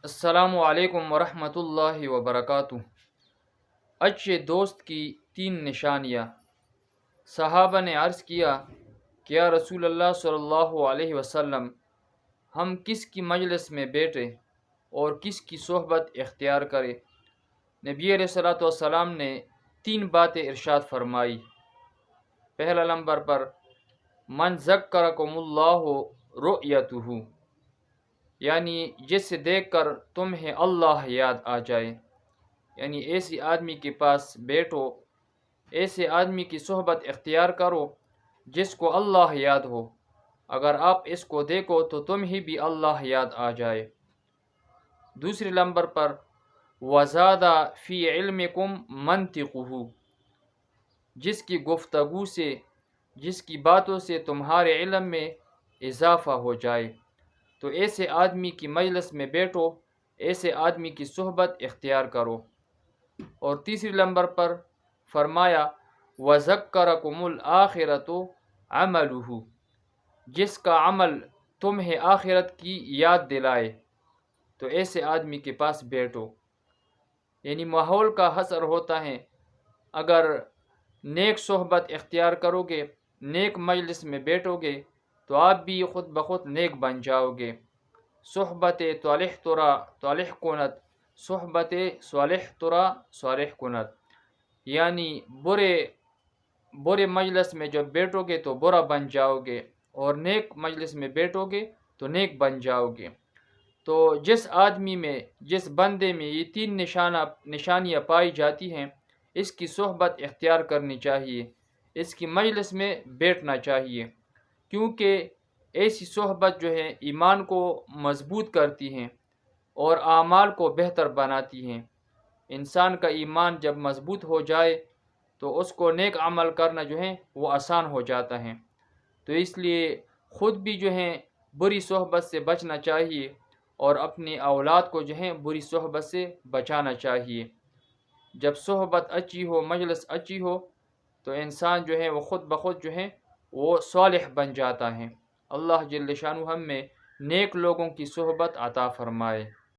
السلام علیکم ورحمۃ اللہ وبرکاتہ۔ اچھے دوست کی تین نشانیاں۔ صحابہ نے عرض کیا کہ یا رسول اللہ صلی اللہ علیہ وسلم، ہم کس کی مجلس میں بیٹھے اور کس کی صحبت اختیار کرے؟ نبی علیہ الصلوۃ والسلام نے تین باتیں ارشاد فرمائی۔ پہلا نمبر پر من ذکرکم اللہ رؤیتہ، یعنی جسے دیکھ کر تمہیں اللہ یاد آ جائے، یعنی ایسی آدمی کے پاس بیٹھو، ایسے آدمی کی صحبت اختیار کرو جس کو اللہ یاد ہو۔ اگر آپ اس کو دیکھو تو تمہیں بھی اللہ یاد آ جائے۔ دوسرے نمبر پر وزادہ فی علمکم منطقہ، جس کی گفتگو سے، جس کی باتوں سے تمہارے علم میں اضافہ ہو جائے، تو ایسے آدمی کی مجلس میں بیٹھو، ایسے آدمی کی صحبت اختیار کرو۔ اور تیسرے نمبر پر فرمایا وَذَكَّرَكُمُ الْآخِرَةُ عَمَلُهُ، جس کا عمل تمہیں آخرت کی یاد دلائے، تو ایسے آدمی کے پاس بیٹھو۔ یعنی ماحول کا اثر ہوتا ہے، اگر نیک صحبت اختیار کرو گے، نیک مجلس میں بیٹھو گے تو آپ بھی خود بخود نیک بن جاؤ گے۔ صحبت صالح ترا صالح کنت، صحبت صالح ترا صالح کنت، یعنی برے مجلس میں جب بیٹھو گے تو برا بن جاؤ گے، اور نیک مجلس میں بیٹھو گے تو نیک بن جاؤ گے۔ تو جس آدمی میں، جس بندے میں یہ تین نشانیاں پائی جاتی ہیں، اس کی صحبت اختیار کرنی چاہیے، اس کی مجلس میں بیٹھنا چاہیے، کیونکہ ایسی صحبت جو ہے ایمان کو مضبوط کرتی ہیں اور اعمال کو بہتر بناتی ہیں۔ انسان کا ایمان جب مضبوط ہو جائے تو اس کو نیک عمل کرنا جو ہے وہ آسان ہو جاتا ہے۔ تو اس لیے خود بھی جو ہے بری صحبت سے بچنا چاہیے، اور اپنی اولاد کو جو ہے بری صحبت سے بچانا چاہیے۔ جب صحبت اچھی ہو، مجلس اچھی ہو، تو انسان جو ہے وہ خود بخود جو ہے وہ صالح بن جاتا ہے۔ اللہ جل شانہ ہم میں نیک لوگوں کی صحبت عطا فرمائے۔